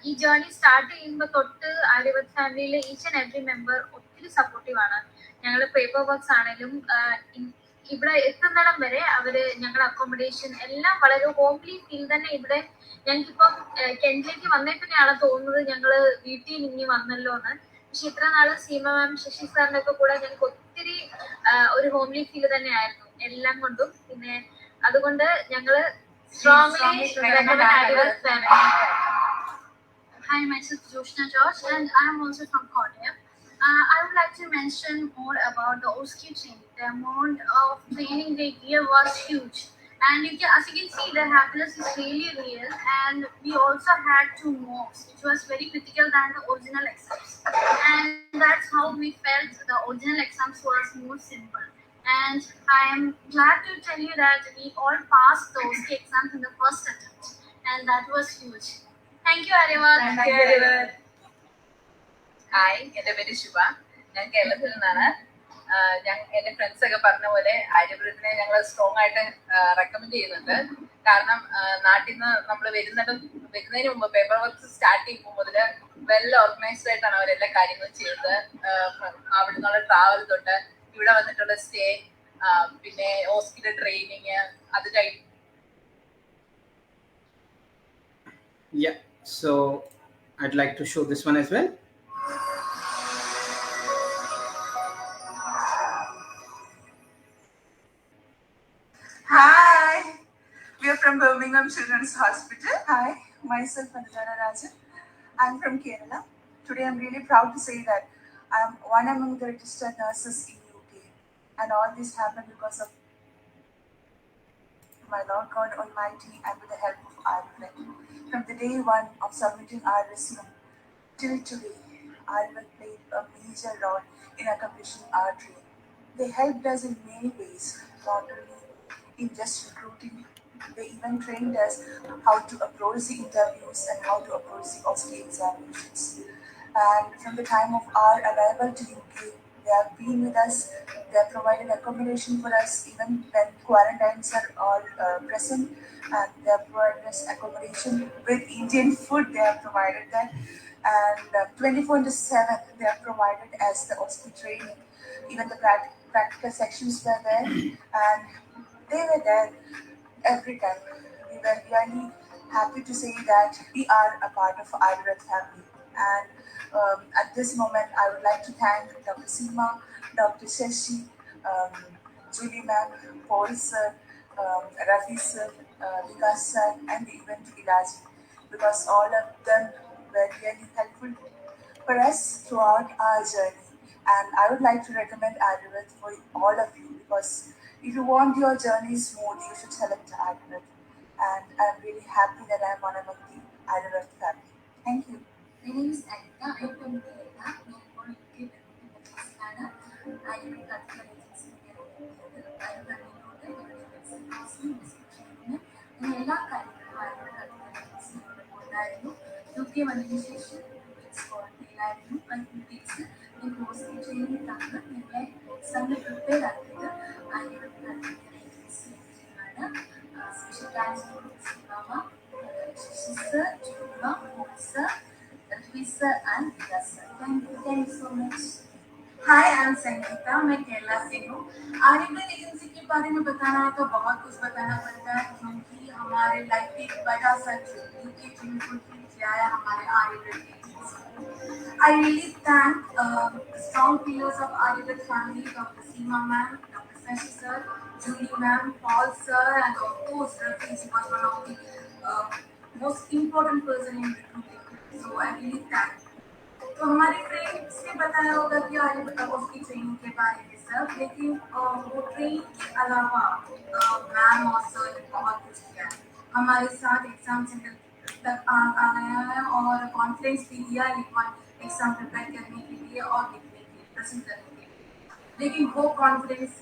ഈ ജേർണി സ്റ്റാർട്ട് ചെയ്യുമ്പോൾ തൊട്ട് ആര്യവത് ഫാമിലിയിലെ ഈച്ച് ആൻഡ് എവ്രി മെമ്പർ ഒത്തിരി സപ്പോർട്ടീവാണ്. ഞങ്ങൾ പേപ്പർ വർക്ക്സ് ആണെങ്കിലും ഇവിടെ എത്തുന്നിടം വരെ അവർ ഞങ്ങളുടെ അക്കോമഡേഷൻ എല്ലാം വളരെ ഹോംലി ഫീൽ തന്നെ. ഇവിടെ ഞങ്ങൾക്കിപ്പം കെൻറ്റിലേക്ക് വന്നേ പിന്നെയാണ് തോന്നുന്നത് ഞങ്ങൾ വീട്ടിൽ ഇനി വന്നല്ലോ എന്ന്. പക്ഷെ ഇത്ര നാള് സീമ മാം, ശശി സാറിന്റെ ഒക്കെ കൂടെ ഞങ്ങൾക്ക് ഒത്തിരി ഒരു ഹോംലി ഫീൽ തന്നെയായിരുന്നു എല്ലാം കൊണ്ടും. പിന്നെ അതുകൊണ്ട് ഞങ്ങള് strongly Hi, myself Joshna Josh, and I am also from Korea. I would like to mention more about the OSCE training. The amount of training they gave was huge. And as you can see, the happiness is really real. And we also had 2 mocks, which was very critical than the original exams. And that's how we felt the original exams was more simple. And I am glad to tell you that we all passed those exams in the first attempt. And that was huge. Thank you, Arivat. Thank you, Arivat. Hi, എൻ്റെ പേര് ശുഭ. ഞാൻ കേരളത്തിൽ നിന്നാണ്. എൻ്റെ friends ഒക്കെ പറഞ്ഞ പോലെ ആര്യവ്രതത്തിനെ ഞങ്ങൾ സ്ട്രോങ് ആയിട്ട് റെക്കമെൻഡ് ചെയ്യുന്നുണ്ട്. കാരണം നാട്ടിൽ നിന്ന് നമ്മൾ വരുന്നതിന് മുമ്പ് പേപ്പർ വർക്ക് സ്റ്റാർട്ട് ചെയ്യുമ്പോൾ മുതൽ വെൽ ഓർഗനൈസ്ഡ് ആയിട്ടാണ് അവരെല്ലാ കാര്യങ്ങളും ചെയ്തത്. അവിടെ നിന്നുള്ള ട്രാവൽ തൊട്ട് ഇവിടെ വന്നിട്ടുള്ള സ്റ്റേ, പിന്നെ ഹോസ്പിറ്റൽ ട്രെയിനിങ്, അത് കഴിഞ്ഞ്. Yeah, so I'd like to show this one as well. Hi, we are from Birmingham Children's Hospital. Hi, myself Anjana Rajan. I'm from Kerala. Today I'm really proud to say that I'm one among the registered nurses in UK. And all this happened because of my Lord God Almighty and with the help of our friend. From the day one of submitting our resume till today, Arvind played a major role in accomplishing our dream. They helped us in many ways, not only in just recruiting, they even trained us how to approach the interviews and how to approach the OSCE examinations. And from the time of our arrival to UK, they have been with us. They have provided accommodation for us even when quarantines are all present, and they have provided us accommodation with Indian food. They have provided that, and 24/7 they have provided us the OSCE training. Even the practical sections were there, and they were there every time. We were really happy to say that we are a part of Ayurved family. And at this moment, I would like to thank Dr. Seema, Dr. Shashi, um, Julie ma'am, Paul sir, Rafi sir, Vikas sir, and even Ilaji, because all of them were really helpful for us throughout our journey. And I would like to recommend Ayurved for all of you, because if you want your journey smooth, you should select Ayurved. And I'm really happy that I'm one among the Ayurved family. Thank you. My name is Anita. I'm from Kerala. ഞാൻ ഇപ്പോൾ UK Ayurveda cultural ഏജൻസിയുടെ ആയുർവേദത്തിലൂടെ hospital visit ചെയ്യുന്നു. ഞാൻ എല്ലാ കാര്യങ്ങളും Ayurveda cultural ഏജൻസിയോട് ഉണ്ടായിരുന്നു. UK വന്നതിന് ശേഷം ക്വാറന്റൈനിലായിരുന്നു. ഡ്യൂട്ടീസ് ഞാൻ ഹോസ്പിറ്റൽ ട്രെയിനിങ്ങിലാണ് ഞങ്ങളെ എക്സാമിന് പ്രിപ്പയർ ആക്കിയത് ആയുർവേദ കൾച്ചറൽ ഏജൻസിയാണ്. Special thanks to Sreemama, Sir, Chuma, Sir, Sir, and Yes, sir. Thank you so much. Hi I am Sangeeta, मैं केरला से हूँ। आयुर्वेद एजेंसी के बारे में बताना है तो बहुत कुछ बताना पड़ता है, क्योंकि हमारे लाइफ एक बड़ा सच यूके किया है हमारे Ayurveda agency. I really thank strong pillars of Ayurved family, Dr. Seema ma'am, Dr. Sashi sir, Julie ma'am, Paul sir, and of course Rafi was one of the most important person in recruiting. So I really thank. तो हमारे trainings में बताया होगा कि आयुर्वेद उसकी training के बारे में सब, लेकिन वो ट्रेनिंग के अलावा मैम और सर ने बहुत कुछ किया है हमारे साथ। एग्जाम सेंटर तक आ गया है और कॉन्फ्रेंस भी दिया एग्जाम प्रिपेयर करने के लिए और लिखने के लिए, प्रेजेंट करने के लिए। लेकिन वो कॉन्फ्रेंस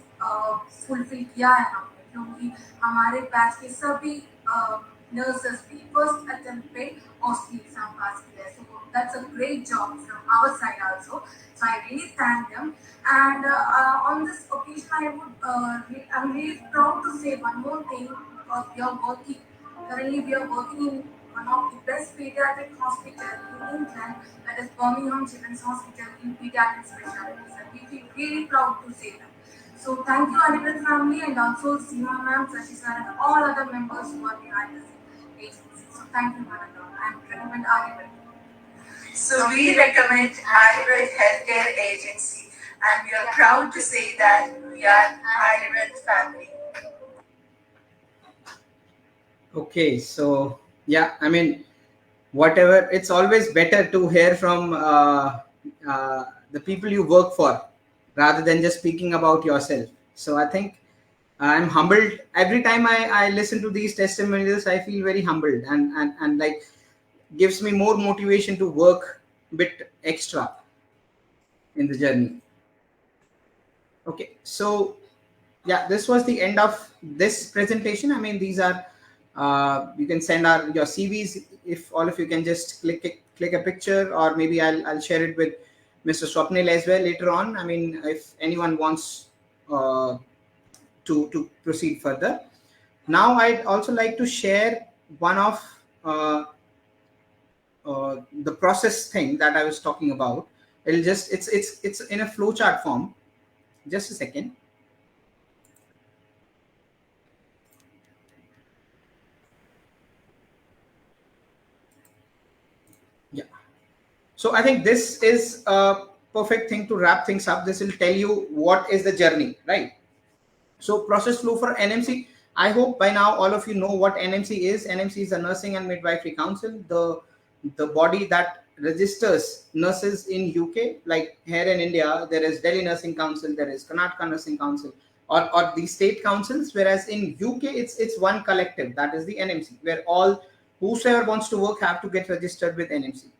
फुलफिल किया है हमने, क्योंकि हमारे बैच के सभी nurses भी first attempt पे OSCE exam pass किया है. So that's a great job from our side also. So I really thank them. And on this occasion, I'm really proud to say one more thing, because we are working. Currently, we are working in one of the best pediatric hospitals in England, that is Birmingham Children's Hospital in pediatric specialties. And we feel really proud to say that. So thank you, Ayurved family, and also Seema ma'am, Sashi sir, and all other members who are behind this agency. So thank you, Manada, and recommend Ayurved. So we recommend Ayurved Healthcare Agency, and we are proud to say that we are Ayurved family. Okay, so yeah, I mean, whatever, it's always better to hear from the people you work for rather than just speaking about yourself. So I think I'm humbled every time I listen to these testimonials. I feel very humbled, and like gives me more motivation to work a bit extra in the journey. Okay, so yeah, this was the end of this presentation. I mean, these are you can send your CVs, if all of you can just click a picture, or maybe I'll share it with Mr. Swapnil as well later on. I mean, if anyone wants to proceed further. Now I'd also like to share one of the process thing that I was talking about. It's in a flowchart form. Just a second. Yeah. So I think this is a perfect thing to wrap things up. This will tell you what is the journey, right? So process flow for NMC. I hope by now all of you know what NMC is. NMC is the Nursing and Midwifery Council, the body that registers nurses in UK. Like here in India, there is Delhi Nursing Council, there is Karnataka Nursing Council, or the state councils. Whereas in UK, it's one collective, that is the NMC, where all whosoever wants to work have to get registered with NMC.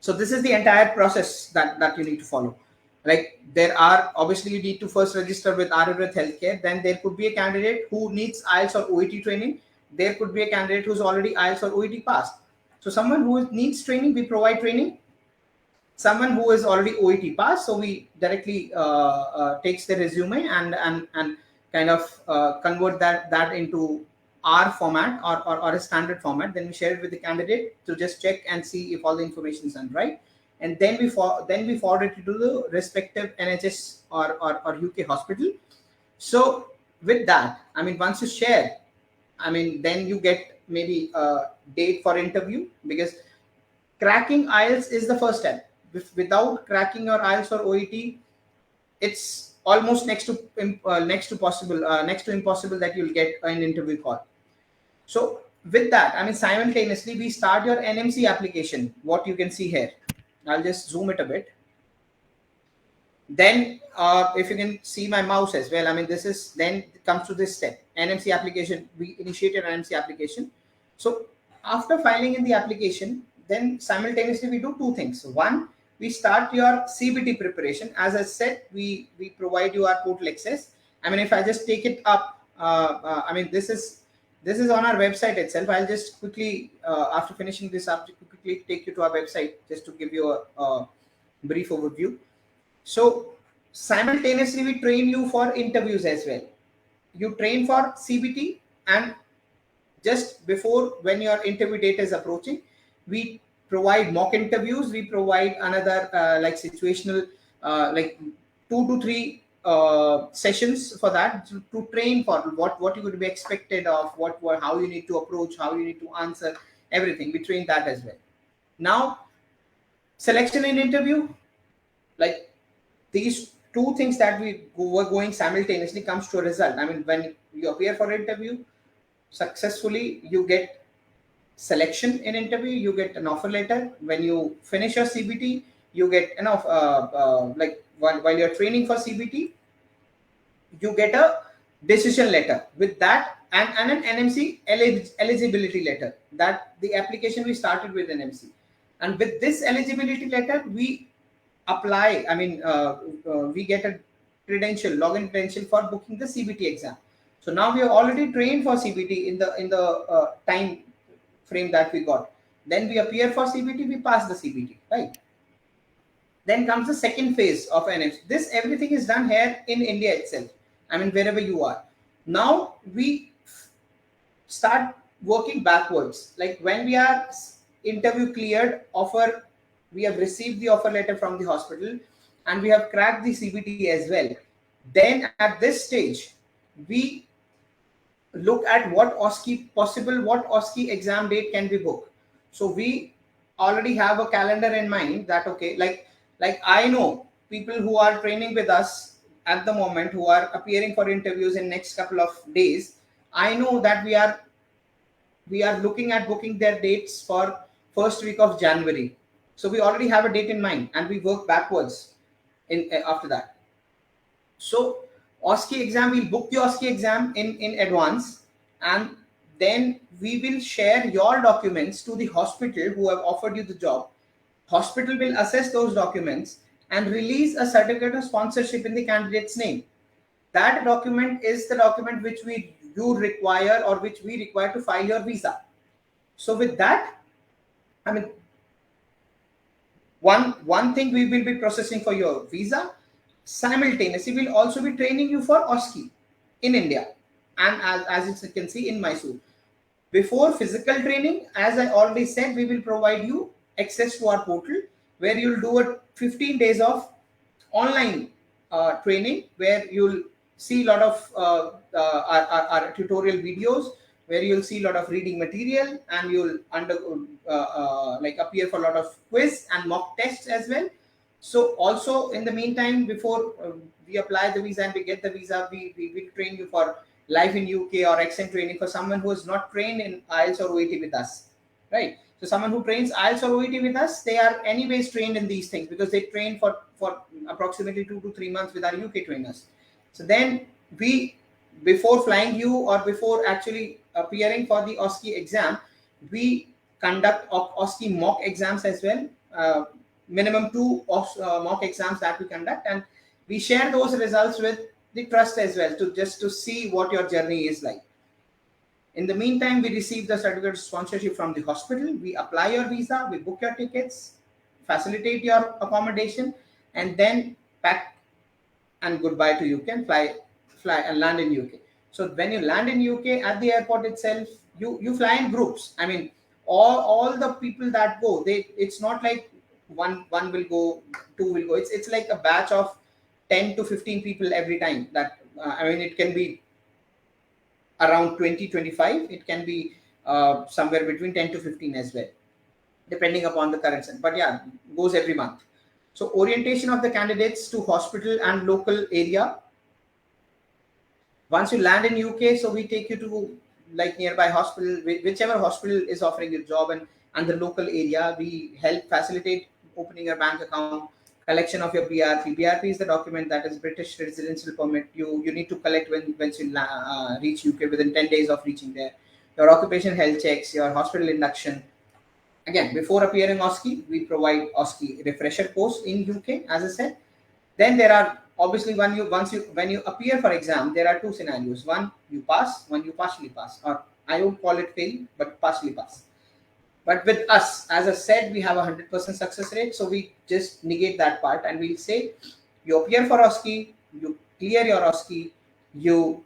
So this is the entire process that you need to follow. Like there are, obviously you need to first register with Ayurved Healthcare. Then there could be a candidate who needs IELTS or OET training. There could be a candidate who's already IELTS or OET passed. So someone who needs training, we provide training. Someone who is already OET passed, so we directly takes the resume and kind of convert that into our format or a standard format. Then we share it with the candidate to just check and see if all the information is done right. And then we forward it to the respective NHS or UK hospital. So with that, I mean, once you share, I mean, then you get maybe a date for interview, because cracking IELTS is the first step. Without cracking your IELTS or OET, it's almost next to impossible that you'll get an interview call. So with that, I mean, simultaneously we start your NMC application, what you can see here. I'll just zoom it a bit. Then if you can see my mouse as well, I mean, this is then it comes to this step, NMC application. We initiated an NMC application. So after filing in the application, then simultaneously we do two things. One, we start your CBT preparation. As I said, we provide you our portal access. I mean, if I just take it up, I mean, this is on our website itself. I'll just quickly, after finishing this up, quickly take you to our website just to give you a brief overview. So simultaneously we train you for interviews as well. You train for CBT, and just before, when your interview date is approaching, we provide mock interviews. We provide another like situational like 2 to 3 sessions for that, to train for what you would be expected of, how you need to approach, how you need to answer, everything. We train that as well. Now, selection in interview, like these two things that were going simultaneously comes to a result. I mean, when you appear for interview successfully, you get selection in interview, you get an offer letter. When you finish your CBT, you get enough like while you're training for CBT, you get a decision letter with that, and an NMC eligibility letter. That the application we started with NMC, and with this eligibility letter we apply. I mean, we get a login credential for booking the CBT exam. So now we are already trained for CBT in the time frame that we got. Then we appear for CBT, we pass the CBT, right? Then comes the second phase of NMC. This everything is done here in India itself. I mean, wherever you are. Now we start working backwards. Like when we are interview cleared, offer, we have received the offer letter from the hospital, and we have cracked the CBT as well. Then at this stage, we look at what OSCE exam date can be booked. So we already have a calendar in mind that, okay, like I know people who are training with us at the moment, who are appearing for interviews in next couple of days. I know that we are looking at booking their dates for first week of January. So we already have a date in mind, and we work backwards in after that. So OSCE exam, we'll book the OSCE exam in advance, and then we will share your documents to the hospital who have offered you the job. Hospital will assess those documents and release a certificate of sponsorship in the candidate's name. That document is the document which you require, or which we require to file your visa. So with that, I mean, one thing we will be processing for your visa. Simultaneously, we'll also be training you for OSCE in India, and as you can see in Mysore. Before physical training, as I already said, we will provide you access to our portal, where you'll do a 15 days of online training, where you'll see a lot of our tutorial videos, where you'll see a lot of reading material, and you'll like appear for a lot of quiz and mock tests as well. So also in the meantime, before we apply the visa and we get the visa, we will train you for life in UK, or accent training for someone who is not trained in IELTS or OET with us, right? So someone who trains IELTS or OET with us, they are anyways trained in these things, because they train for approximately 2 to 3 months with our UK trainers. So then we, before flying you or before actually appearing for the OSCE exam, we conduct OSCE mock exams as well. Minimum 2 mock exams that we conduct, and we share those results with the trust as well, to see what your journey is like. In the meantime, we receive the certificate of sponsorship from the hospital. We apply your visa, we book your tickets, facilitate your accommodation, and then pack and goodbye to UK, and fly and land in UK. So when you land in UK at the airport itself, you fly in groups. I mean, all the people that go, it's not like one will go, two will go. It's like a batch of 10 to 15 people every time. That I mean, it can be around 20-25. It can be somewhere between 10 to 15 as well, depending upon the current center. But yeah, goes every month. So orientation of the candidates to hospital and local area. Once you land in UK, so we take you to like nearby hospital, whichever hospital is offering you job, and the local area. We help facilitate opening your bank account, collection of your BRP. BRP is the document that is British residential permit. You need to collect when once you reach UK within 10 days of reaching there. Your occupation health checks, your hospital induction. Again, before appearing OSCE, we provide OSCE refresher course in UK, as I said. Then there are obviously when you appear for exam, there are two scenarios. One you pass, one you partially pass, or I would call it fail, but partially pass. But with us, as I said, we have 100% success rate, so we just negate that part and we'll say you appear for OSCE, you clear your OSCE, you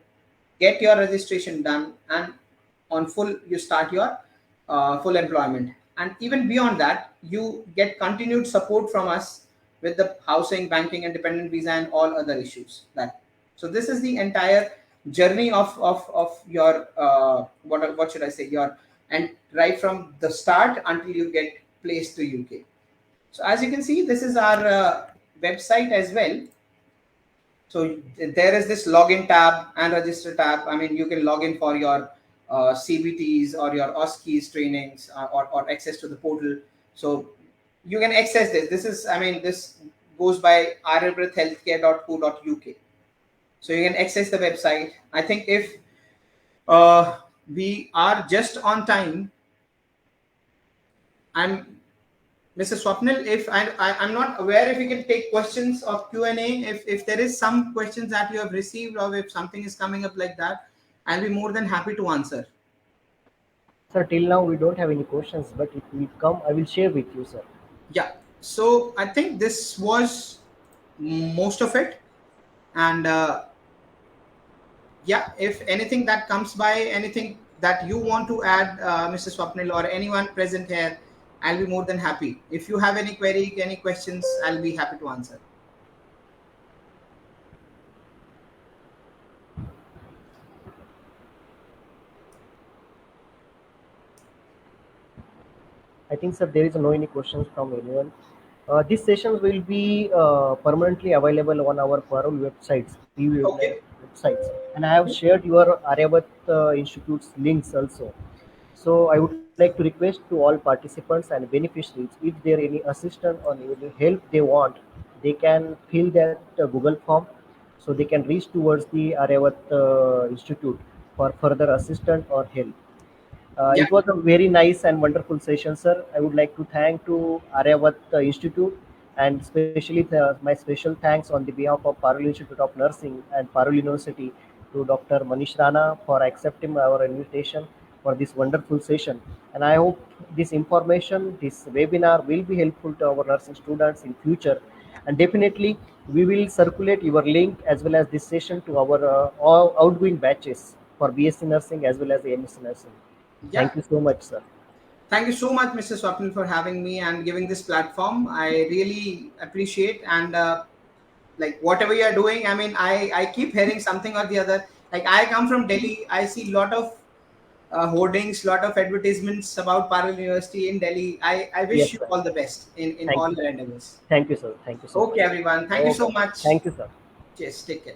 get your registration done, and on full you start your full employment. And even beyond that, you get continued support from us with the housing, banking, and dependent visa and all other issues. That so this is the entire journey of your what should I say, your, and right from the start until you get placed to UK. So as you can see, this is our website as well. So there is this login tab and register tab. I mean, you can log in for your CBTs or your OSCEs trainings, or access to the portal. So you can access this. This is, I mean, this goes by aryabhathealthcare.co.uk. So you can access the website. I think if we are just on time, I'm Mr. Swapnil, if I'm not aware if you can take questions of Q&A, if there is some questions that you have received, or if something is coming up like that, I'll be more than happy to answer. Sir, till now we don't have any questions, but if we come, I will share with you, sir. Yeah. So I think this was most of it. And yeah, if anything that comes by, anything that you want to add, Mr. Swapnil, or anyone present here, I'll be more than happy. If you have any query, any questions, I'll be happy to answer. I think, sir, there is no any questions from anyone. These sessions will be permanently available on our Parul websites, PV Okay. websites, and I have shared your Aryabhat Institute's links also. So I would like to request to all participants and beneficiaries, if there any assistance or any help they want, they can fill that Google form, so they can reach towards the Aryabhat Institute for further assistance or help. Yeah. It was a very nice and wonderful session, sir. I would like to thank to Aryabhat Institute, and especially my special thanks on the behalf of Parul Institute of Nursing and Parul University to Dr. Manish Rana for accepting our invitation for this wonderful session. And I hope this information, this webinar will be helpful to our nursing students in future. And definitely, we will circulate your link as well as this session to our all outgoing batches for BSc Nursing as well as AMC Nursing. Yeah. Thank you so much, sir. Thank you so much, Mr. Swapnil, for having me and giving this platform. I really appreciate, and like whatever you are doing, I mean, I keep hearing something or the other. Like I come from Delhi, I see a lot of hoardings, lot of advertisements about Parallel University in Delhi. I Yes, wish you sir. all the best in Thank all you. your endeavors. Thank you, sir. Thank you so Okay, much. everyone. Thank you so Okay. much. Thank you, sir. Cheers. Take care.